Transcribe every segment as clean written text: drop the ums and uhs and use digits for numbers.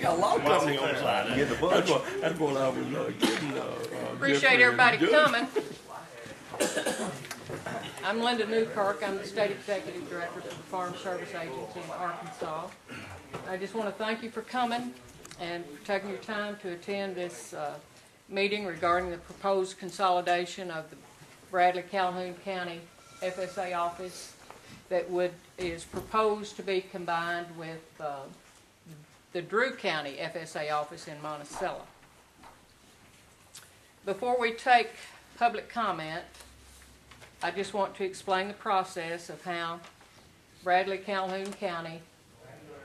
got a lot of company on the side. Get the bunch. That's what I was getting. Appreciate everybody coming. I'm Linda Newkirk. I'm the State Executive Director of the Farm Service Agency in Arkansas. I just want to thank you for coming and for taking your time to attend this meeting regarding the proposed consolidation of the Bradley-Calhoun County FSA office that is proposed to be combined with the Drew County FSA office in Monticello. Before we take public comment, I just want to explain the process of how Bradley-Calhoun County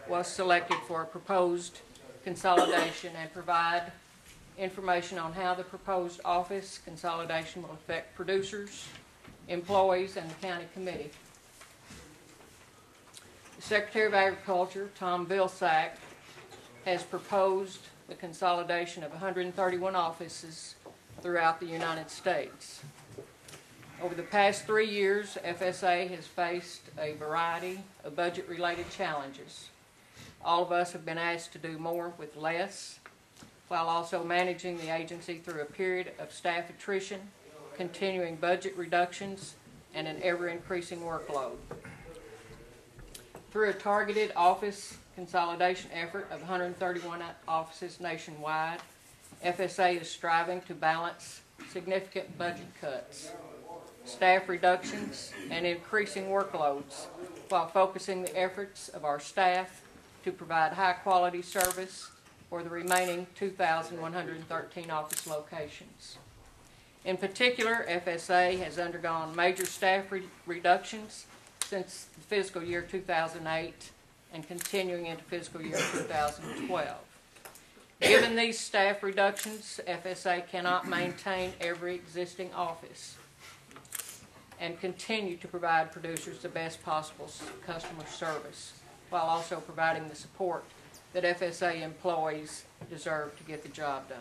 was selected for a proposed consolidation and provide information on how the proposed office consolidation will affect producers, employees, and the county committee. The Secretary of Agriculture, Tom Vilsack, has proposed the consolidation of 131 offices throughout the United States. Over the past 3 years, FSA has faced a variety of budget-related challenges. All of us have been asked to do more with less, while also managing the agency through a period of staff attrition, continuing budget reductions, and an ever-increasing workload. Through a targeted office consolidation effort of 131 offices nationwide, FSA is striving to balance significant budget cuts, staff reductions, and increasing workloads while focusing the efforts of our staff to provide high-quality service for the remaining 2,113 office locations. In particular, FSA has undergone major staff reductions since the fiscal year 2008 and continuing into fiscal year 2012. Given these staff reductions, FSA cannot maintain every existing office and continue to provide producers the best possible customer service, while also providing the support that FSA employees deserve to get the job done.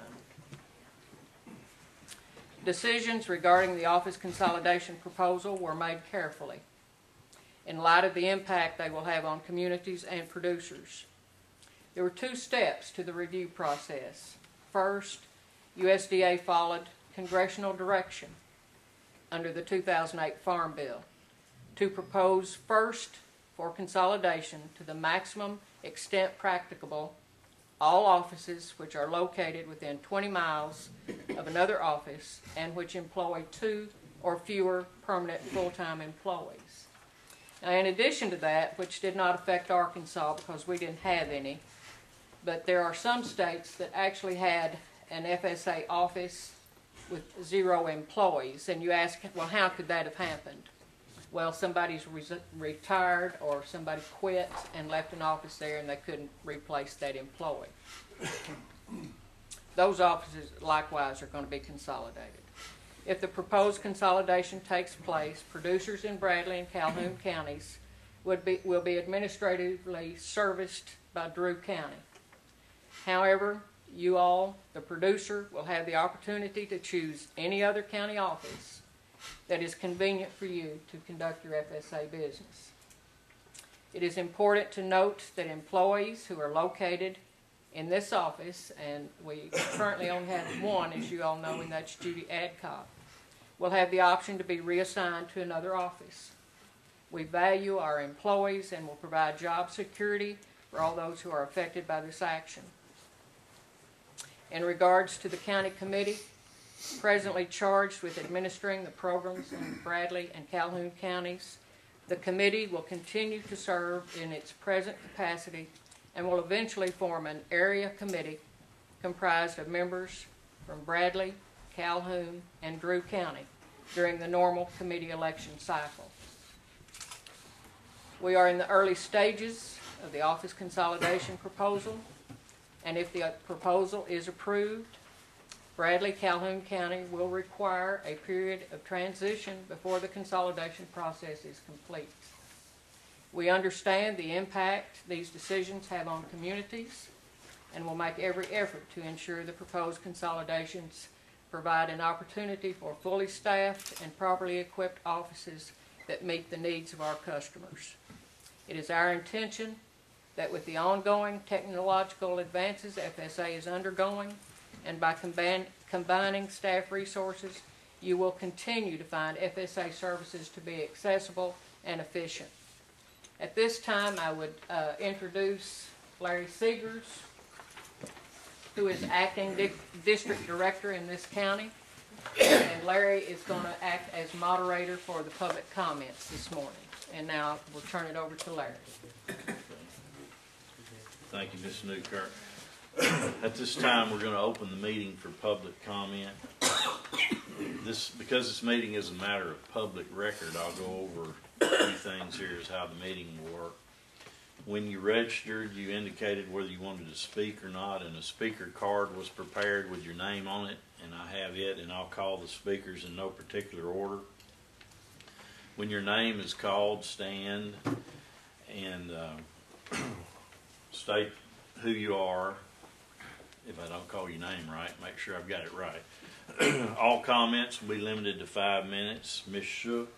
Decisions regarding the office consolidation proposal were made carefully in light of the impact they will have on communities and producers. There were 2 steps to the review process. First, USDA followed congressional direction under the 2008 Farm Bill to propose first for consolidation to the maximum extent practicable all offices which are located within 20 miles of another office and which employ 2 or fewer permanent full-time employees. Now, in addition to that, which did not affect Arkansas because we didn't have any, but there are some states that actually had an FSA office with 0 employees, and you ask, well, how could that have happened? Well, somebody's retired or somebody quit and left an office there and they couldn't replace that employee. Those offices likewise are going to be consolidated. If the proposed consolidation takes place, producers in Bradley and Calhoun counties will be administratively serviced by Drew County. However, you all, the producer, will have the opportunity to choose any other county office that is convenient for you to conduct your FSA business. It is important to note that employees who are located in this office, and we currently only have 1, as you all know, and that's Judy Adcock, will have the option to be reassigned to another office. We value our employees and will provide job security for all those who are affected by this action. In regards to the county committee, presently charged with administering the programs in Bradley and Calhoun counties, the committee will continue to serve in its present capacity and will eventually form an area committee comprised of members from Bradley, Calhoun, and Drew County during the normal committee election cycle. We are in the early stages of the office consolidation proposal, and if the proposal is approved, Bradley Calhoun County will require a period of transition before the consolidation process is complete. We understand the impact these decisions have on communities and will make every effort to ensure the proposed consolidations provide an opportunity for fully staffed and properly equipped offices that meet the needs of our customers. It is our intention that with the ongoing technological advances FSA is undergoing, and by combining staff resources, you will continue to find FSA services to be accessible and efficient. At this time, I would introduce Larry Seegers, who is acting district director in this county. And Larry is going to act as moderator for the public comments this morning. And now we'll turn it over to Larry. Thank you, Ms. Newkirk. At this time, we're going to open the meeting for public comment. Because this meeting is a matter of public record, I'll go over a few things here as how the meeting will work. When you registered, you indicated whether you wanted to speak or not, and a speaker card was prepared with your name on it, and I have it, and I'll call the speakers in no particular order. When your name is called, stand and state who you are. If I don't call your name right, make sure I've got it right. All comments will be limited to 5 minutes. Ms. Shook,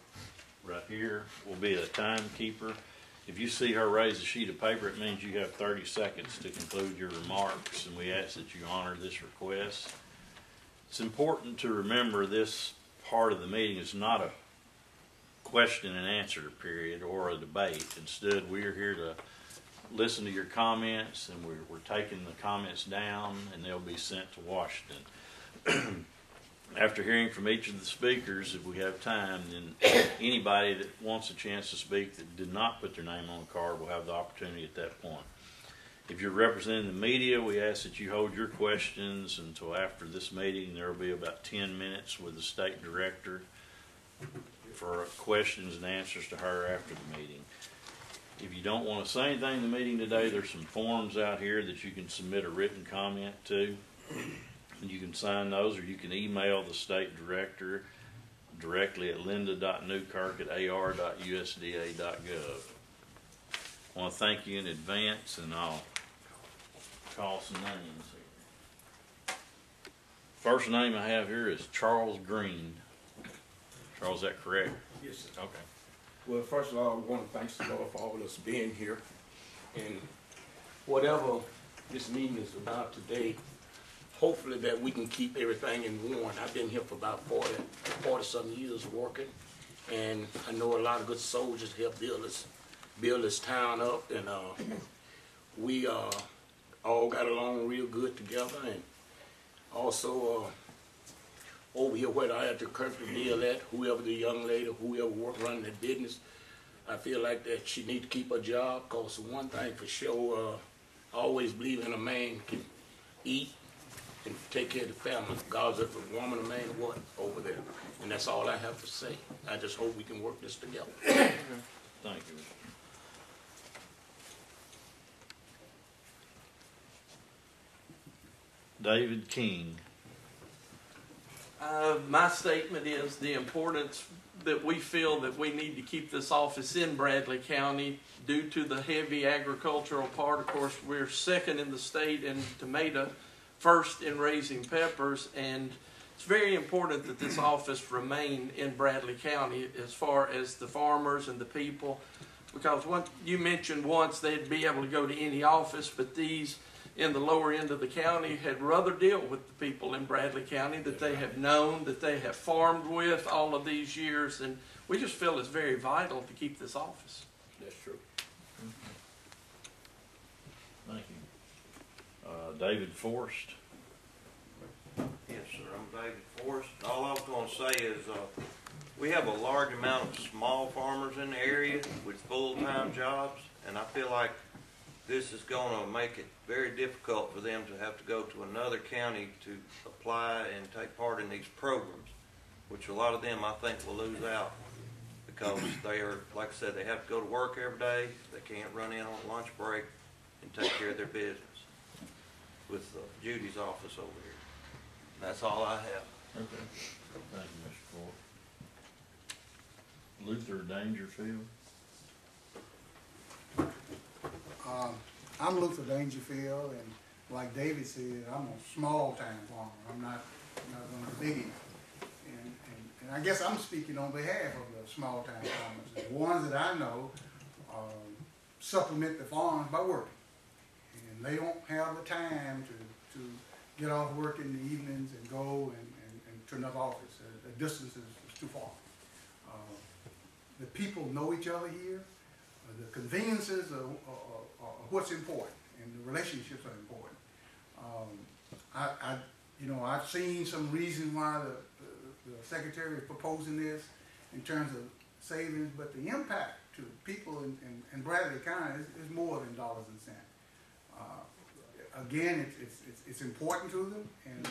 right here, will be a timekeeper. If you see her raise a sheet of paper, it means you have 30 seconds to conclude your remarks, and we ask that you honor this request. It's important to remember this part of the meeting is not a question and answer period or a debate. Instead, we are here to listen to your comments, and we're taking the comments down, and they'll be sent to Washington. After hearing from each of the speakers, if we have time, then anybody that wants a chance to speak that did not put their name on the card will have the opportunity at that point. If you're representing the media, we ask that you hold your questions until after this meeting. There will be about 10 minutes with the state director for questions and answers to her after the meeting. If you don't want to say anything in the meeting today, there's some forms out here that you can submit a written comment to. And you can sign those, or you can email the state director directly at linda.newkirk@ar.usda.gov. I want to thank you in advance, and I'll call some names here. First name I have here is Charles Green. Charles, is that correct? Yes, sir. Okay. Well, first of all, I want to thank the Lord for all of us being here. And whatever this meeting is about today, hopefully that we can keep everything in one. I've been here for about 40-something years working, and I know a lot of good soldiers help build this town up, and we all got along real good together. And also over here where I have to currently deal at, whoever the young lady, whoever work running that business, I feel like that she need to keep her job, because one thing for sure, I always believe in a man can eat and take care of the family, regardless if a woman or man or what over there. And that's all I have to say. I just hope we can work this together. Thank you. David King. My statement is the importance that we feel that we need to keep this office in Bradley County due to the heavy agricultural part. Of course, we're second in the state in tomato, first in raising peppers, and it's very important that this office remain in Bradley County as far as the farmers and the people, because you mentioned once they'd be able to go to any office, but these in the lower end of the county had rather deal with the people in Bradley County that they have known, that they have farmed with all of these years, and we just feel it's very vital to keep this office. That's true. Thank you. David Forrest. Yes, sir. I'm David Forrest. All I was going to say is we have a large amount of small farmers in the area with full-time jobs, and I feel like this is going to make it very difficult for them to have to go to another county to apply and take part in these programs, which a lot of them I think will lose out because they are, like I said, they have to go to work every day. They can't run in on lunch break and take care of their business with Judy's office over here. That's all I have. Okay. Thank you, Mr. Ford. Luther Dangerfield. I'm Luther Dangerfield, and like David said, I'm a small-time farmer. I'm not one of the biggies. And I guess I'm speaking on behalf of the small-time farmers. The ones that I know, supplement the farms by working. And they don't have the time to get off work in the evenings and go and to another office. The distance is too far. The people know each other here. The conveniences are what's important, and the relationships are important. I've seen some reason why the secretary is proposing this in terms of savings, but the impact to people in Bradley County is more than dollars and cents. Again, it's important to them, and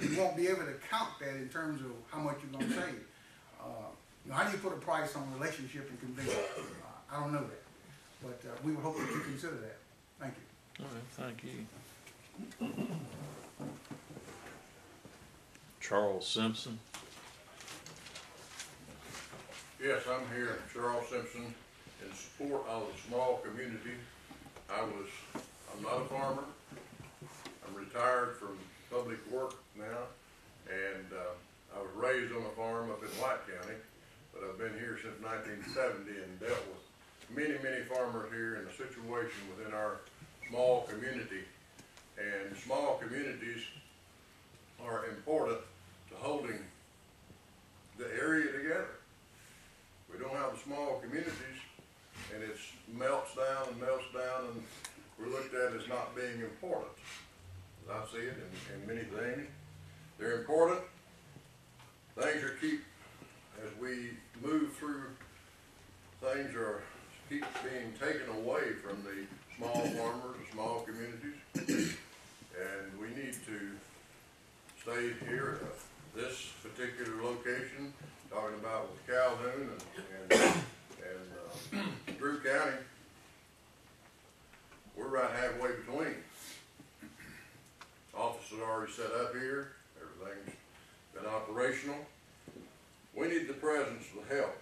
you won't be able to count that in terms of how much you're going to save. How do you put a price on relationship and convenience? I don't know that, but we would hope that you consider that. Thank you. All right, thank you. Charles Simpson. Yes, I'm here, Charles Simpson, in support of the small community. I'm not a farmer. I'm retired from public work now, and I was raised on a farm up in White County, but I've been here since 1970 and dealt with many, many farmers here in the situation within our small community. And small communities are important to holding the area together. We don't have the small communities, and it melts down, and we're looked at as not being important. As I see it in many things, they're important. Things are as we move through, things keep being taken away from the small farmers, the small communities, and we need to stay here at this particular location, talking about with Calhoun and Drew County. We're right halfway between. Office is already set up here. Everything's been operational. We need the presence of help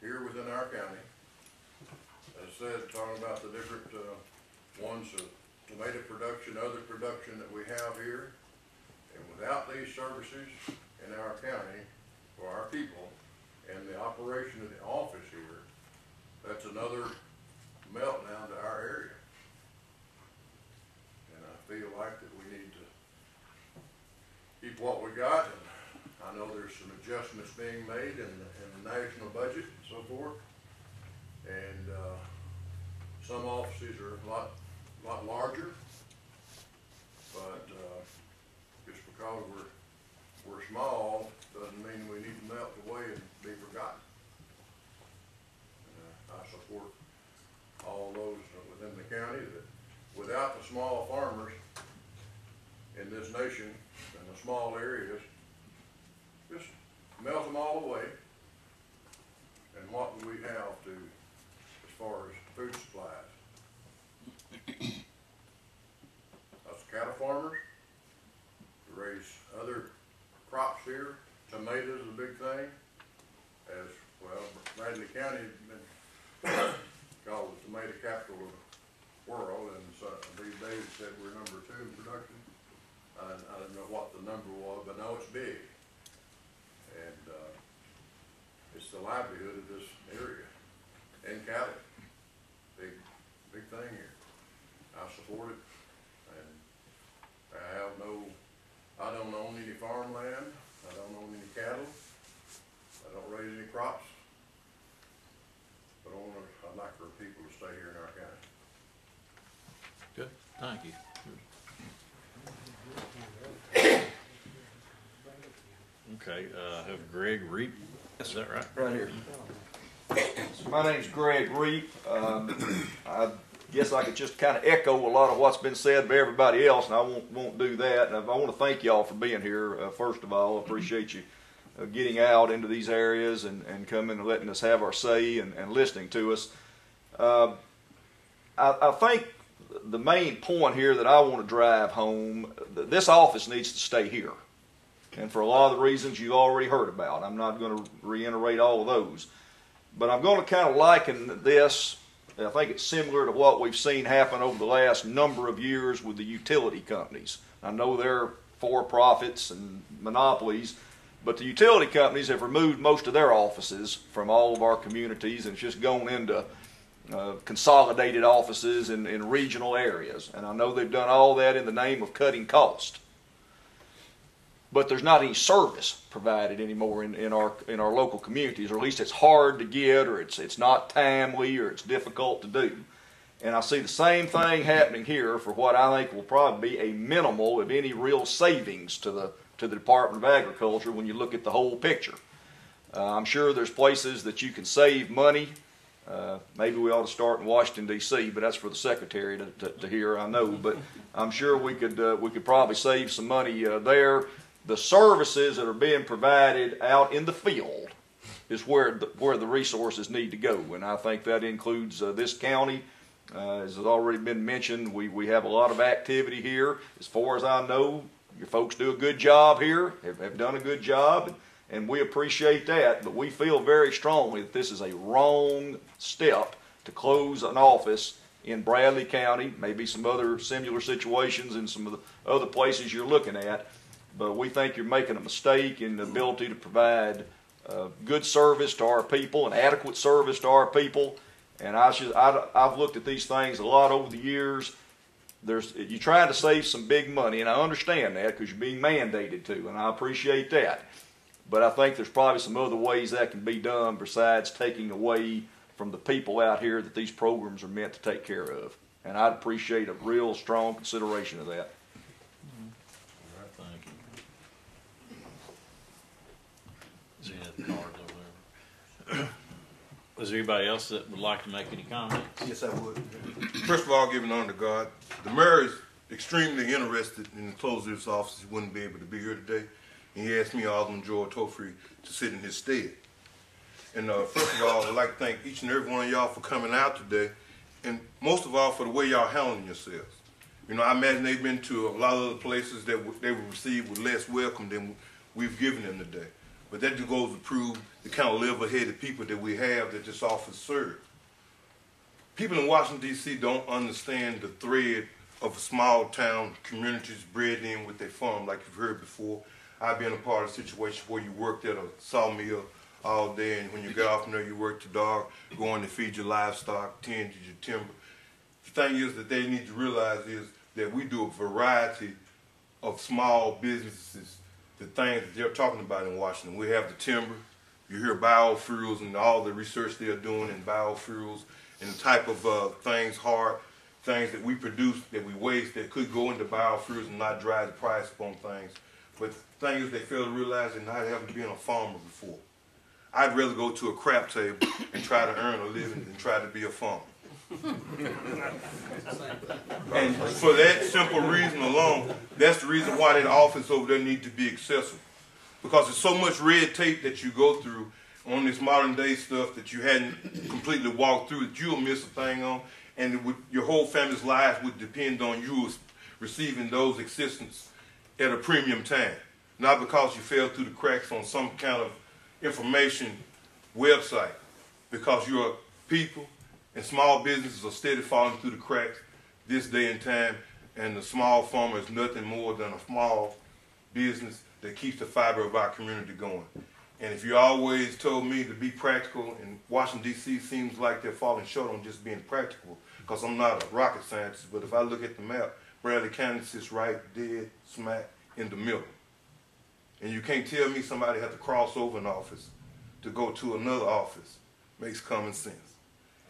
here within our county. As I said, talking about the different ones of tomato production, other production that we have here. And without these services in our county for our people and the operation of the office here, that's another meltdown to our area. And I feel like that we need to keep what we got, and I know there's some adjustments being made in the national budget and so forth. And some offices are a lot larger, but just because we're small doesn't mean we need to melt away and be forgotten. I support all those within the county that without the small farmers in this nation and the small areas, just melt them all away. And what do we have to, as far as food supplies? Us cattle farmers, to raise other crops here. Tomatoes is a big thing. As well, Bradley County has been called the tomato capital of the world, and so I believe David said we're #2 in production. I don't know what the number was, but I know it's big. And it's the livelihood of this area. And cattle. Big thing here. I support it. And I don't own any farmland. I don't own any cattle. I don't raise any crops. But I'd like for people to stay here in our county. Good, thank you. Okay, have Greg Reap, is that right? Right here. My name's Greg Reap. I guess I could just kind of echo a lot of what's been said by everybody else, and I won't do that. And I want to thank y'all for being here. First of all, I appreciate you getting out into these areas and coming and letting us have our say and listening to us. I think the main point here that I want to drive home, this office needs to stay here. And for a lot of the reasons you already heard about. I'm not going to reiterate all of those. But I'm going to kind of liken this, I think it's similar to what we've seen happen over the last number of years with the utility companies. I know they're for-profits and monopolies, But the utility companies have removed most of their offices from all of our communities, and it's just gone into consolidated offices in regional areas. And I know they've done all that in the name of cutting cost. But there's not any service provided anymore in our local communities, or at least it's hard to get, or it's not timely, or it's difficult to do. And I see the same thing happening here for what I think will probably be a minimal, if any, real savings to the Department of Agriculture when you look at the whole picture. I'm sure there's places that you can save money. Maybe we ought to start in Washington, D.C., but that's for the Secretary to hear, I know. But I'm sure we could probably save some money there. The services that are being provided out in the field is where the resources need to go, and I think that includes this county. As has already been mentioned, we have a lot of activity here. As far as I know, your folks do a good job here, have done a good job, and we appreciate that, but we feel very strongly that this is a wrong step to close an office in Bradley County, maybe some other similar situations in some of the other places you're looking at, but we think you're making a mistake in the ability to provide good service to our people and adequate service to our people. And I've looked at these things a lot over the years. You're trying to save some big money, and I understand that because you're being mandated to, and I appreciate that. But I think there's probably some other ways that can be done besides taking away from the people out here that these programs are meant to take care of. And I'd appreciate a real strong consideration of that. Thank you. Is there any other cards over there? Is there anybody else that would like to make any comments? Yes, I would. First of all, giving honor to God, the mayor is extremely interested in the closure of his office. He wouldn't be able to be here today. And he asked me, Alderman Joel Tofree, to sit in his stead. And first of all, I'd like to thank each and every one of y'all for coming out today, and most of all for the way y'all handling yourselves. You know, I imagine they've been to a lot of other places that they were received with less welcome than we've given them today. But that just goes to prove the kind of level-headed people that we have that this office serves. People in Washington, D.C. don't understand the thread of small town communities bred in with their farm, like you've heard before. I've been a part of a situation where you worked at a sawmill all day, and when you got off from there, you worked your dog, going to feed your livestock, tend to your timber. The thing is that they need to realize is that we do a variety of small businesses, the things that they're talking about in Washington. We have the timber, you hear biofuels and all the research they're doing in biofuels and the type of things that we produce that we waste that could go into biofuels and not drive the price up on things. But the thing is they fail to realize that not having been a farmer before. I'd rather go to a crap table and try to earn a living than try to be a farmer. And for that simple reason alone, that's the reason why that office over there needs to be accessible. Because there's so much red tape that you go through on this modern day stuff that you hadn't completely walked through that you'll miss a thing on, and your whole family's life would depend on you receiving those assistance at a premium time. Not because you fell through the cracks on some kind of information website, because your people and small businesses are steady falling through the cracks this day and time, and the small farmer is nothing more than a small business that keeps the fiber of our community going. And if you always told me to be practical, and Washington, D.C. seems like they're falling short on just being practical, because I'm not a rocket scientist, but if I look at the map, Bradley County sits right dead smack in the middle. And you can't tell me somebody had to cross over an office to go to another office. Makes common sense.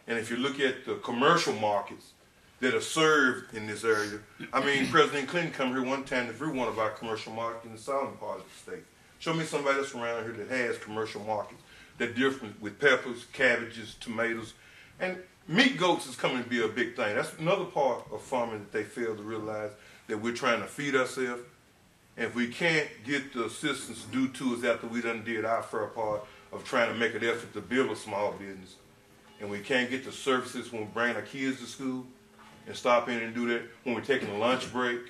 And if you look at the commercial markets that are served in this area, I mean, President Clinton come here one time to view one of our commercial markets in the southern part of the state. Show me somebody else around here that has commercial markets that different with peppers, cabbages, tomatoes, and meat goats is coming to be a big thing. That's another part of farming that they fail to realize, that we're trying to feed ourselves. And if we can't get the assistance due to us after we done did our fair part of trying to make an effort to build a small business, and we can't get the services when we bring our kids to school and stop in and do that when we're taking a lunch break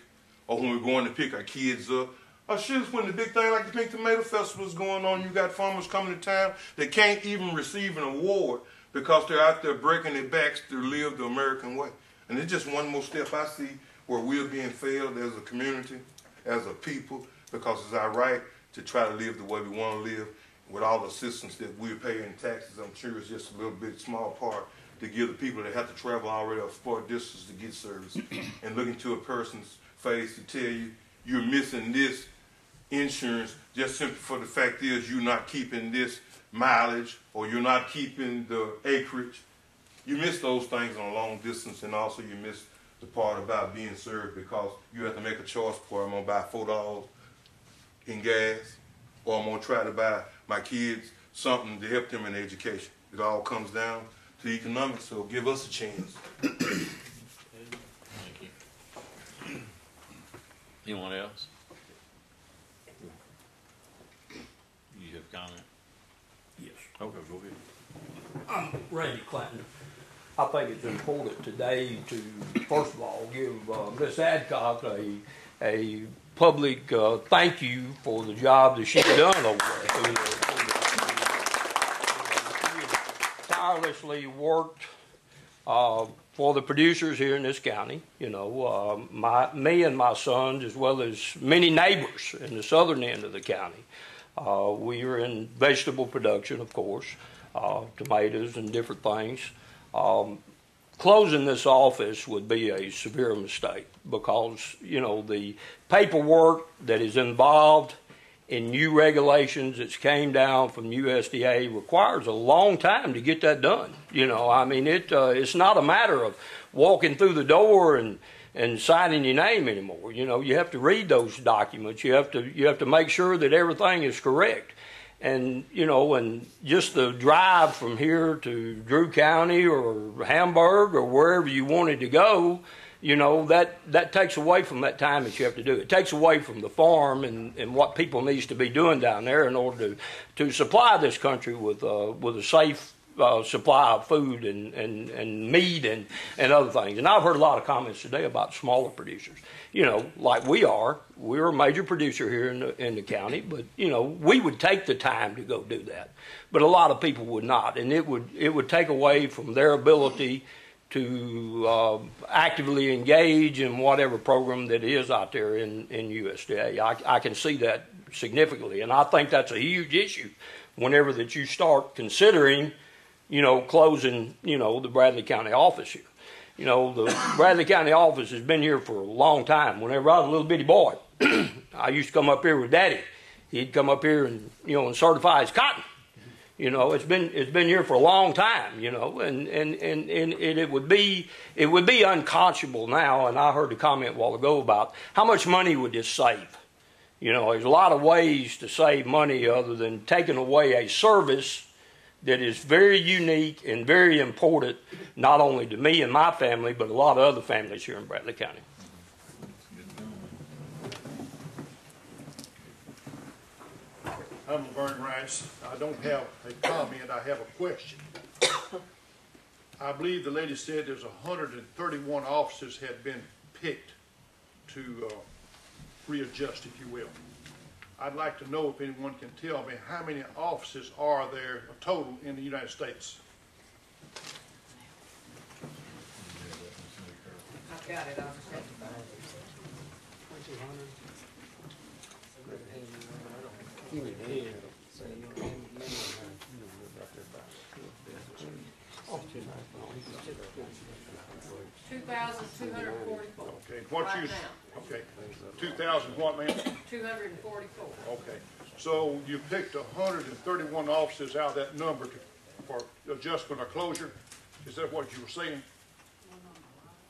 or when we're going to pick our kids up. Oh, shit, when the big thing like the Pink Tomato Festival is going on, you got farmers coming to town that can't even receive an award because they're out there breaking their backs to live the American way. And it's just one more step I see where we're being failed as a community, as a people, because it's our right to try to live the way we want to live. With all the assistance that we're paying in taxes, I'm sure it's just a little bit small part to give the people that have to travel already a far distance to get service. And look into a person's face to tell you you're missing this insurance just simply for the fact is you're not keeping this mileage or you're not keeping the acreage. You miss those things on a long distance, and also you miss the part about being served because you have to make a choice for I'm going to buy $4 in gas or I'm going to try to buy my kids something to help them in education. It all comes down to economics, so give us a chance. Thank you. Anyone else? You have a comment? Yes. Okay, go ahead. I'm Randy Clanton. I think it's important today to, first of all, give Miss Adcock a public thank you for the job that she's done over there. She tirelessly worked for the producers here in this county. You know, me and my sons, as well as many neighbors in the southern end of the county. We are in vegetable production, of course, tomatoes and different things. Closing this office would be a severe mistake because, you know, the paperwork that is involved in new regulations that came down from USDA requires a long time to get that done. You know, I mean, it's not a matter of walking through the door and signing your name anymore. You know, you have to read those documents. You have to make sure that everything is correct. And, you know, and just the drive from here to Drew County or Hamburg or wherever you wanted to go, you know, that takes away from that time that you have to do. It takes away from the farm and what people needs to be doing down there in order to supply this country with a safe supply of food and meat and other things. And I've heard a lot of comments today about smaller producers. You know, like we're a major producer here in the county, but you know, we would take the time to go do that. But a lot of people would not, and it would take away from their ability to actively engage in whatever program that is out there in USDA. I can see that significantly, and I think that's a huge issue whenever that you start considering, you know, closing, you know, the Bradley County office here. You know, the Bradley County office has been here for a long time. Whenever I was a little bitty boy, I used to come up here with Daddy. He'd come up here and, you know, and certify his cotton. You know, it's been here for a long time, you know, and it would be unconscionable now. And I heard a comment a while ago about how much money would this save. You know, there's a lot of ways to save money other than taking away a service that is very unique and very important, not only to me and my family, but a lot of other families here in Bradley County. I'm Laverne Rice. I don't have a comment, I have a question. I believe the lady said there's 131 officers had been picked to readjust, if you will. I'd like to know if anyone can tell me how many officers are there total in the United States? I've got it. I'll just have to find it. Give me the head. 2,244. Okay, what right you, now. okay, 2,000 what, ma'am? 244. Okay, so you picked 131 officers out of that number for adjustment or closure? Is that what you were saying?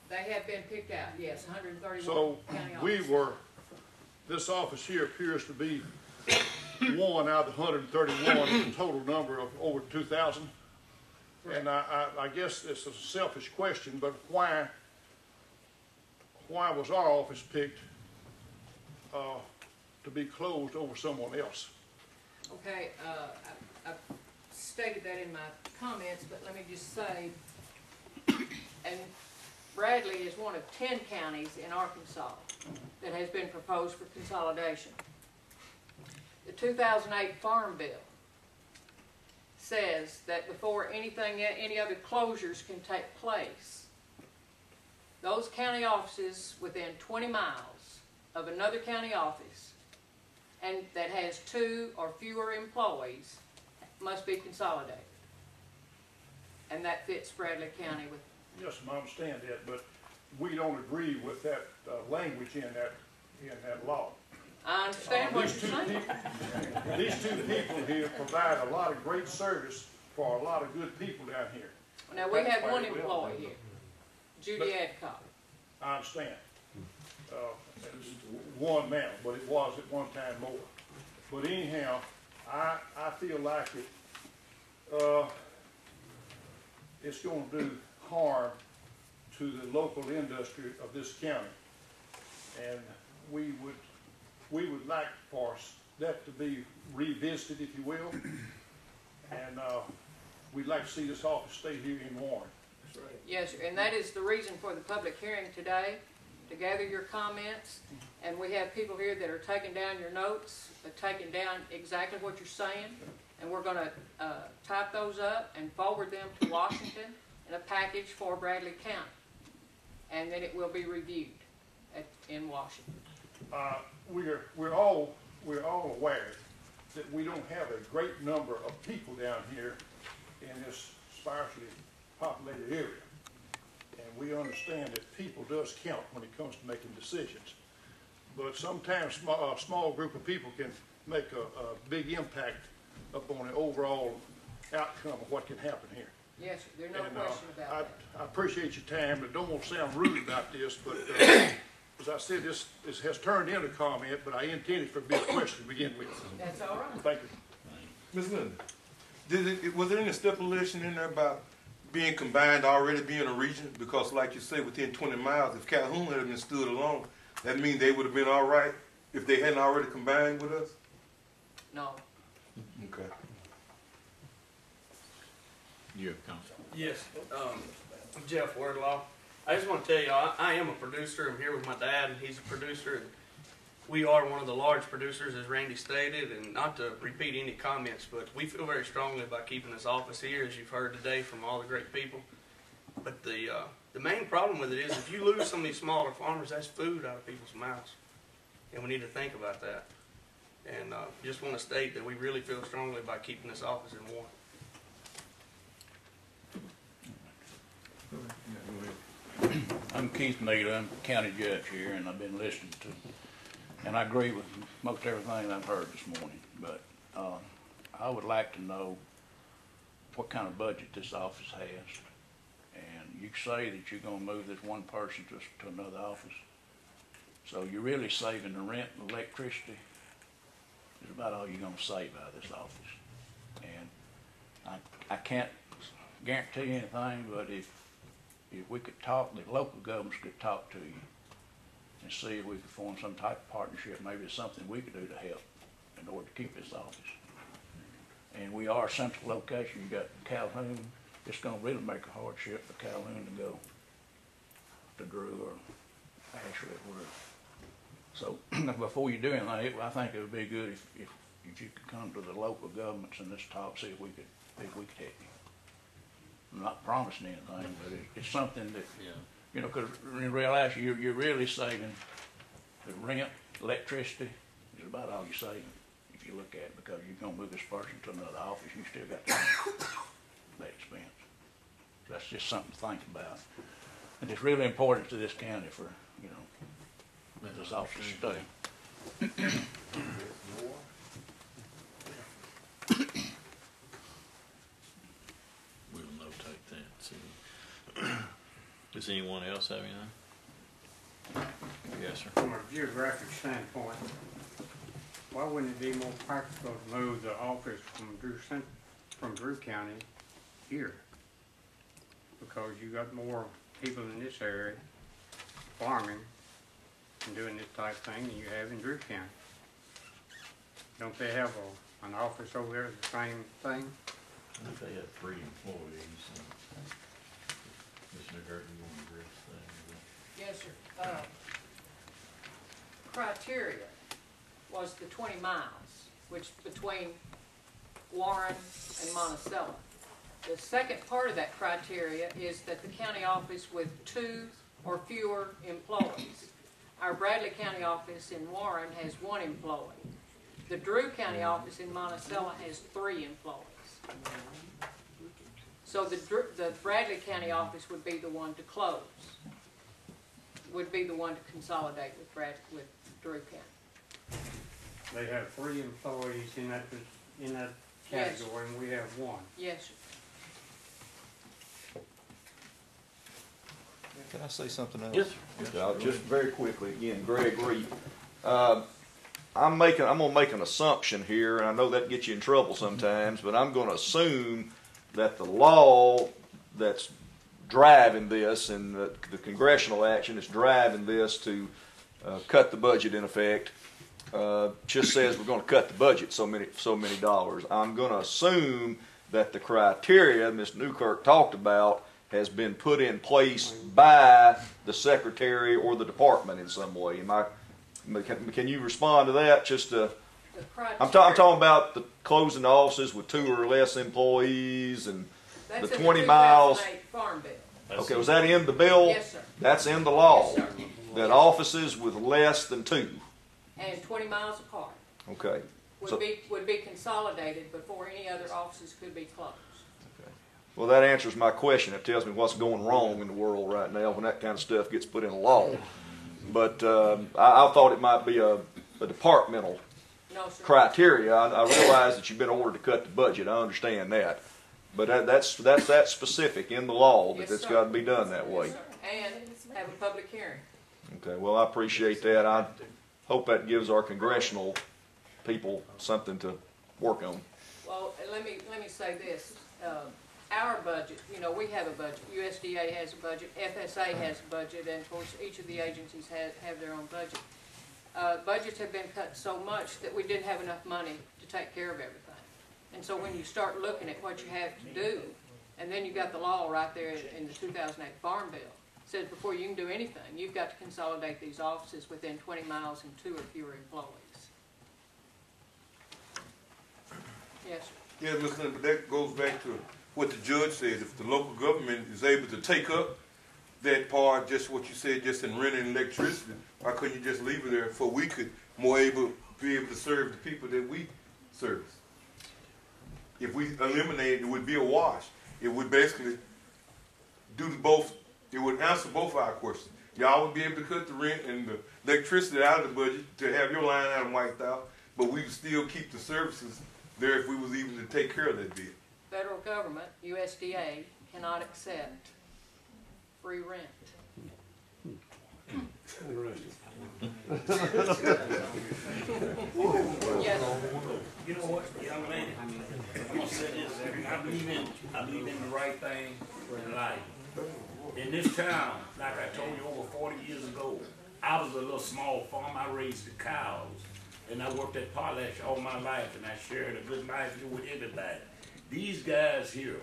They have been picked out, yes, 131 So county we this office here appears to be one out of the 131, the total number of over 2,000. And I guess it's a selfish question, but why was our office picked to be closed over someone else? Okay, I stated that in my comments, but let me just say, and Bradley is one of 10 counties in Arkansas that has been proposed for consolidation. The 2008 Farm Bill says that before any other closures can take place, those county offices within 20 miles of another county office and that has 2 or fewer employees must be consolidated. And that fits Bradley County with, Yes, I understand that, but we don't agree with that language in that law. I understand what you're saying. These two people here provide a lot of great service for a lot of good people down here. Now, we have one employee here, Judy Adcock. I understand. It's one now, but it was at one time more. But anyhow, I feel like it's going to do harm to the local industry of this county. And we would like for that to be revisited, if you will. And we'd like to see this office stay here in Warren. Yes, sir, and that is the reason for the public hearing today, to gather your comments. And we have people here that are taking down your notes, taking down exactly what you're saying. And we're going to type those up and forward them to Washington in a package for Bradley County. And then it will be reviewed in Washington. We're all aware that we don't have a great number of people down here in this sparsely populated area. And we understand that people does count when it comes to making decisions. But sometimes a small group of people can make a big impact upon the overall outcome of what can happen here. Yes, sir, there's no question about that. I appreciate your time. I don't want to sound rude about this, but as I said, this has turned into a comment, but I intended for it to be a question to begin with. That's all right. Thank you. Ms. Linda, was there any stipulation in there about being combined already being a region? Because like you say, within 20 miles, if Calhoun had been stood alone, that means they would have been all right if they hadn't already combined with us? No. Okay. You have a comment? Yes, I'm Jeff Wordlaw. I just want to tell you, I am a producer. I'm here with my dad, and he's a producer. And we are one of the large producers, as Randy stated. And not to repeat any comments, but we feel very strongly about keeping this office here, as you've heard today from all the great people. But the main problem with it is if you lose some of these smaller farmers, that's food out of people's mouths. And we need to think about that. And just want to state that we really feel strongly about keeping this office in Warren. I'm Keith Neal, I'm county judge here, and I've been listening to, and I agree with most everything I've heard this morning, but I would like to know what kind of budget this office has. And you say that you're gonna move this one person to another office, so you're really saving the rent and electricity. Is about all you're gonna save out of this office. And I can't guarantee anything, but if we could talk, the local governments could talk to you and see if we could form some type of partnership. Maybe it's something we could do to help in order to keep this office. And we are a central location. You got Calhoun. It's going to really make a hardship for Calhoun to go to Drew or Ashley or wherever. So before you do anything, I think it would be good if you could come to the local governments and just talk, see if we could help you. I'm not promising anything, but it's something that, you know, because in reality, you're really saving the rent, electricity is about all you're saving if you look at it, because you're going to move this person to another office, you still got to pay that expense. That's just something to think about. And it's really important to this county for, you know, this office to stay. Does anyone else have anything? Yes, sir. From a geographic standpoint, why wouldn't it be more practical to move the office from Drew County here? Because you got more people in this area farming and doing this type of thing than you have in Drew County. Don't they have an office over there, the same thing? I think they have 3 employees. Mr. McGurk, you want to address that? Yes, sir. Criteria was the 20 miles, which between Warren and Monticello. The second part of that criteria is that the county office with 2 or fewer employees. Our Bradley County office in Warren has 1 employee. The Drew County office in Monticello has 3 employees. So the Bradley County office would be the one to close, would be the one to consolidate with Drew County. They have 3 employees in that Yes. category, and we have 1. Yes, sir. Can I say something else? Yes, Just very quickly, again, Greg Reed. I'm gonna make an assumption here, and I know that gets you in trouble sometimes, but I'm gonna assume that the law that's driving this and the congressional action that's driving this to cut the budget in effect just says we're going to cut the budget so many dollars. I'm going to assume that the criteria Ms. Newkirk talked about has been put in place by the secretary or the department in some way. Can you respond to that? I'm talking about the closing the offices with 2 or less employees and That's the in 20 miles. 2008 Farm Bill. Okay, was that in the bill? Yes, sir. That's in the law. Yes, sir. That offices with less than 2. And 20 miles apart Okay. would be consolidated before any other offices could be closed. Well, that answers my question. It tells me what's going wrong in the world right now when that kind of stuff gets put in law. But I thought it might be a departmental No, sir. criteria. I realize that you've been ordered to cut the budget. I understand that. But that's that specific in the law that Yes, it's sir. got to be done that way. Yes, sir. And have a public hearing. Okay, well, I appreciate that. I hope that gives our congressional people something to work on. Well, let me say this. Our budget, we have a budget. USDA has a budget. FSA has a budget. And, of course, each of the agencies have their own budget. Budgets have been cut so much that we didn't have enough money to take care of everything. And so when you start looking at what you have to do, and then you've got the law right there in the 2008 Farm Bill, says before you can do anything, you've got to consolidate these offices within 20 miles and 2 or fewer employees. Yes, sir. Yeah, Ms. Linda, but that goes back to what the judge said. If the local government is able to take up that part, just what you said, just in renting electricity, why couldn't you just leave it there so we could be able to serve the people that we service? If we eliminate it, it would be a wash. It would basically it would answer both our questions. Y'all would be able to cut the rent and the electricity out of the budget to have your line item wiped out, but we would still keep the services there if we was even to take care of that bill. Federal government, USDA, cannot accept free rent. Yes, sir. You know what, young lady, I'm gonna say this, I believe in the right thing in life. In this town, like I told you over 40 years ago, I was a little small farm, I raised the cows, and I worked at Parlash all my life, and I shared a good life here with everybody. These guys here,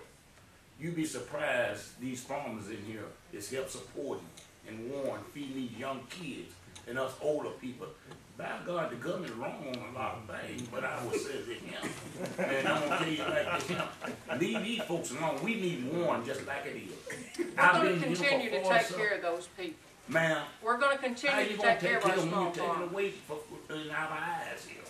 you'd be surprised, these farmers in here is help supporting and warn, feeding these young kids and us older people. By God, the government wrong on a lot of things, but I would say to him, and I'm gonna tell you like this now, leave these folks alone. We need warn just like it is. We're going to continue to take care of those people. Ma'am, We're going to how continue you to gonna take care of our them when small you take it farmers. away in our eyes here?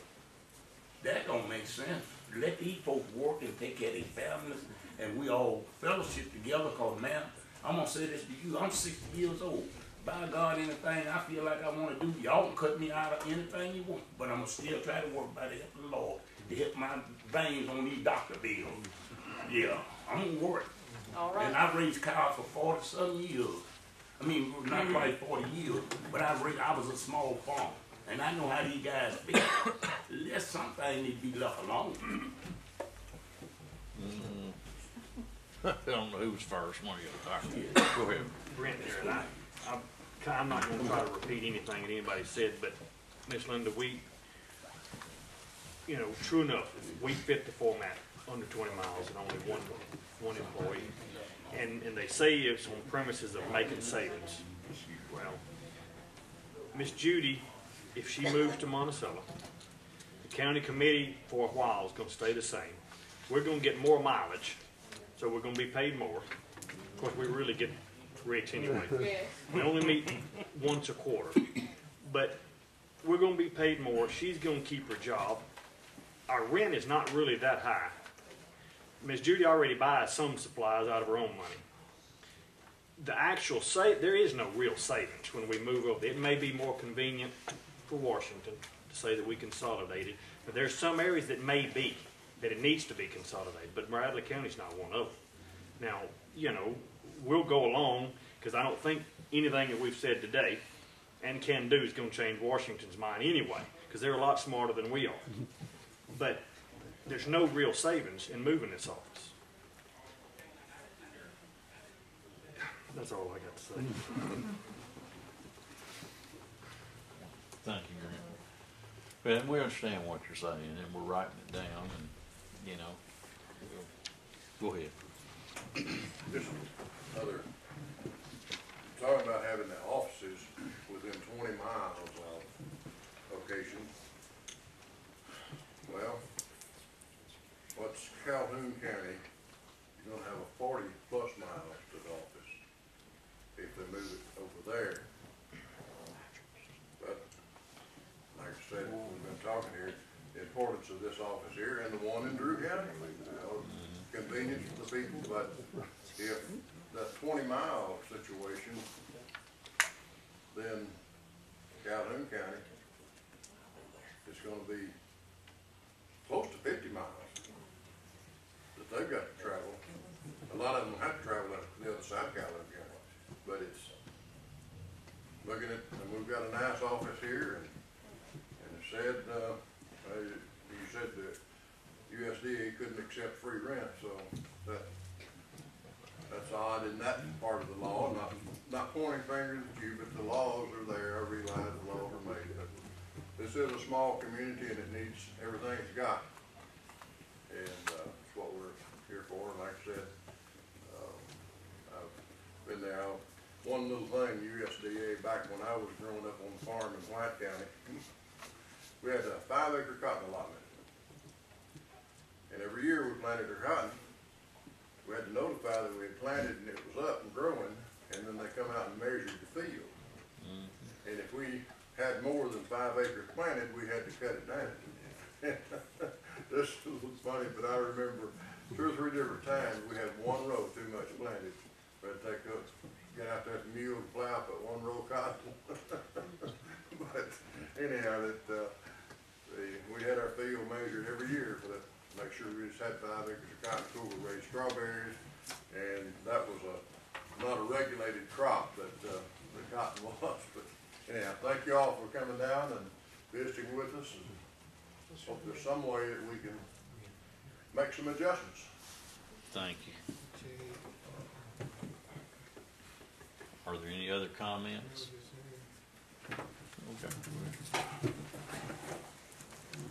That don't make sense. Let these folks work and take care of their families, and we all fellowship together, cause ma'am, I'm gonna say this to you, I'm 60 years old. By God, anything I feel like I want to do, y'all can cut me out of anything you want, but I'm gonna still try to work by the help of the Lord to help my veins on these doctor bills. Yeah, I'm gonna work. All right. And I've raised cows for 40-some years. I mean, not quite 40 years, but I was a small farm, and I know how these guys feel. Let something need to be left alone. I don't know who was first. One of you. Go ahead. Brent there, and I'm not going to try to repeat anything that anybody said, but Miss Linda, true enough, we fit the format under 20 miles and only one employee, and they say it's on premises of making savings. Well, Miss Judy, if she moves to Monticello, the county committee for a while is going to stay the same. We're going to get more mileage, so we're going to be paid more. Of course, we really get rich anyway. Yes. We only meet once a quarter, but we're going to be paid more. She's going to keep her job, our rent is not really that high. Miss Judy already buys some supplies out of her own money. The actual there is no real savings when we move over. It may be more convenient for Washington to say that we consolidated, but there's some areas that may be, that it needs to be consolidated, but Bradley County's not one of them. Now, you know, we'll go along, because I don't think anything that we've said today and can do is going to change Washington's mind anyway, because they're a lot smarter than we are. But there's no real savings in moving this office. That's all I got to say. Thank you, Grant. Well, we understand what you're saying, and we're writing it down, and, you know, go ahead. Just another, talking about having the offices within 20 miles of location. Well, what's Calhoun County, you're gonna have a 40+ miles to the office if they move it over there. But, like I said, we've been talking here, the importance of this office here and the one in Drew County. Convenience for the people, but if that 20-mile situation, then Calhoun County is going to be close to 50 miles that they've got to travel. A lot of them have to travel to the other side of Calhoun County, but it's looking at, and we've got a nice office here, and it said, you said that USDA couldn't accept free rent, so that's odd in that part of the law. Not pointing fingers at you, but the laws are there. I realize the laws are made, but this is a small community and it needs everything it's got, and that's what we're here for. And like I said, I've been there. One little thing, USDA, back when I was growing up on the farm in White County, we had a 5-acre cotton allotment. And every year we planted our cotton, we had to notify that we had planted and it was up and growing, and then they come out and measured the field. And if we had more than 5 acres planted, we had to cut it down. This was funny, but I remember 2 or 3 different times we had 1 row too much planted. We had to get out there with the mule and plow, put 1 row of cotton. But anyhow, we had our field measured every year for that. Make sure we just had 5 acres of cotton cool to raise strawberries, and that was not a regulated crop that the cotton was. But anyhow, thank you all for coming down and visiting with us, and hope there's some way that we can make some adjustments. Thank you. Are there any other comments? Okay.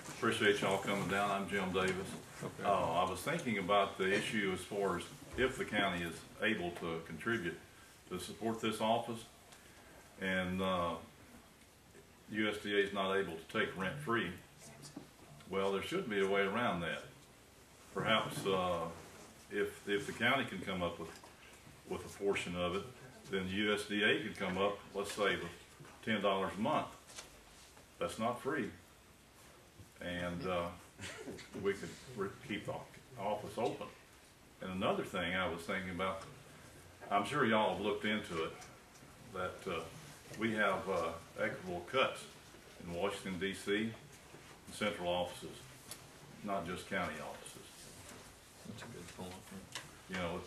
Appreciate y'all coming down. I'm Jim Davis. Okay. I was thinking about the issue as far as if the county is able to contribute to support this office, and USDA is not able to take rent free. Well, there should be a way around that. Perhaps if the county can come up with a portion of it, then the USDA could come up, let's say, with $10 a month. That's not free. And we could keep the office open. And another thing I was thinking about, I'm sure y'all have looked into it, that we have equitable cuts in Washington, D.C., and central offices, not just county offices. That's a good point. You know,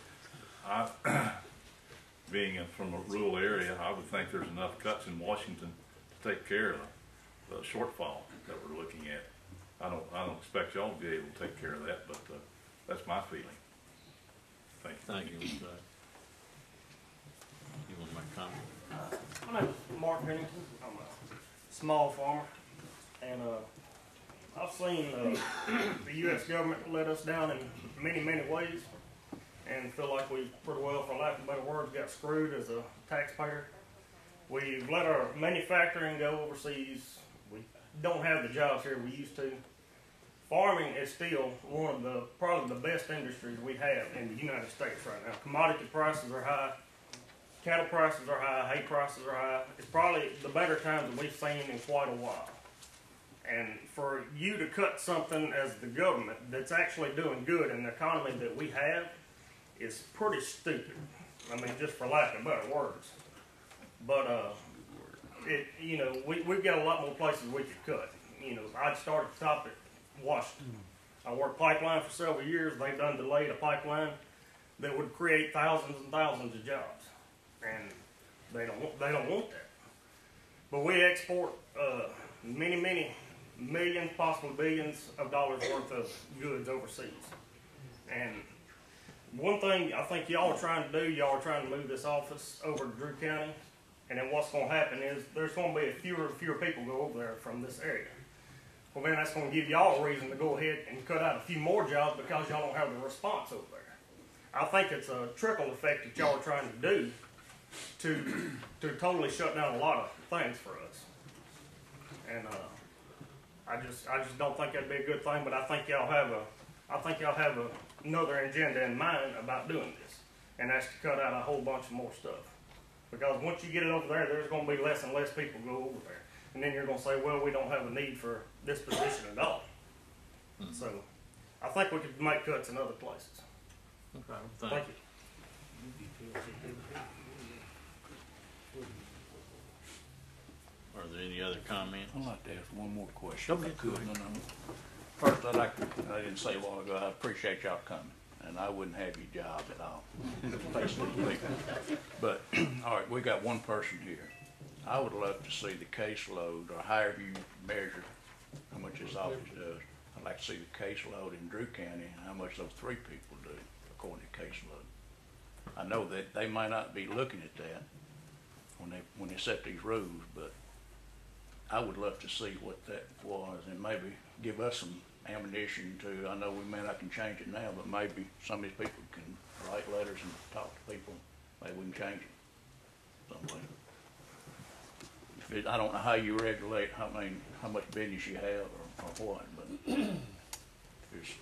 being from a rural area, I would think there's enough cuts in Washington to take care of the shortfall that we're looking at. I don't expect y'all to be able to take care of that, but that's my feeling. Thank you. Thank you, Mr. Day. You want to make a comment? My name is Mark Pennington. I'm a small farmer, and I've seen the U.S. government let us down in many, many ways, and feel like we pretty well, for lack of better words, got screwed as a taxpayer. We've let our manufacturing go overseas. We don't have the jobs here we used to. Farming is still one of the probably the best industries we have in the United States right now. Commodity prices are high, cattle prices are high, hay prices are high. It's probably the better times that we've seen in quite a while. And for you to cut something as the government that's actually doing good in the economy that we have is pretty stupid. I mean, just for lack of better words. But we've got a lot more places we could cut. You know, I'd start at the top at Washington. I worked pipeline for several years. They've done delayed a pipeline that would create thousands and thousands of jobs, and they don't want that. But we export many millions, possibly billions of dollars worth of goods overseas. And one thing I think y'all are trying to do, y'all are trying to move this office over to Drew County, and then what's going to happen is there's going to be fewer people go over there from this area. Well, then that's going to give y'all a reason to go ahead and cut out a few more jobs because y'all don't have the response over there. I think it's a trickle effect that y'all are trying to do to totally shut down a lot of things for us. And I just don't think that'd be a good thing. But I think y'all have another agenda in mind about doing this, and that's to cut out a whole bunch of more stuff. Because once you get it over there, there's going to be less and less people go over there. And then you're going to say, well, we don't have a need for this position at all. So I think we could make cuts in other places. Okay, Thank you. Are there any other comments? I'd like to ask one more question. If I could. First, I didn't say a while ago, I appreciate y'all coming, and I wouldn't have your job at all. Face these people. But, all right, we got one person here. I would love to see the caseload, or however you measure how much this office does. I'd like to see the caseload in Drew County, and how much those 3 people do, according to caseload. I know that they might not be looking at that when they set these rules, but I would love to see what that was, and maybe give us some ammunition to, I know we may not can change it now, but maybe some of these people can write letters and talk to people. Maybe we can change it some way. I don't know how you regulate, how much business you have or what, but if there's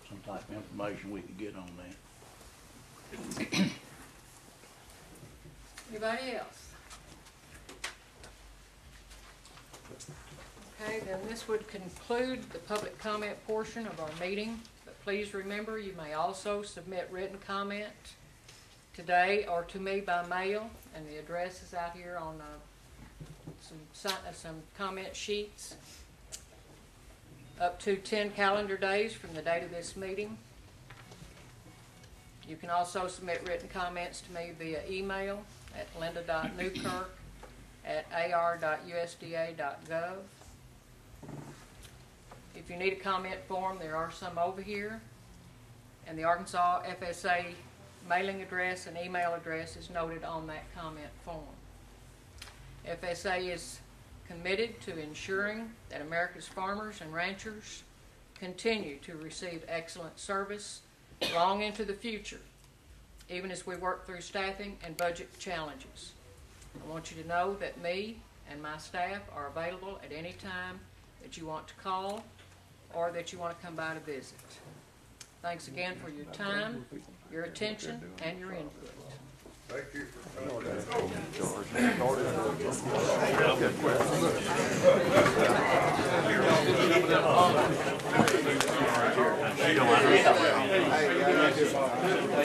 some type of information we can get on that. Anybody else? Okay, then this would conclude the public comment portion of our meeting. But please remember, you may also submit written comment today or to me by mail, and the address is out here on some comment sheets. Up to 10 calendar days from the date of this meeting. You can also submit written comments to me via email at linda.newkirk@ar.usda.gov. If you need a comment form, there are some over here. And the Arkansas FSA mailing address and email address is noted on that comment form. FSA is committed to ensuring that America's farmers and ranchers continue to receive excellent service long into the future, even as we work through staffing and budget challenges. I want you to know that me and my staff are available at any time that you want to call or that you want to come by to visit. Thanks again for your time, your attention, and your input. Thank you for coming.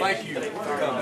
Thank you for coming.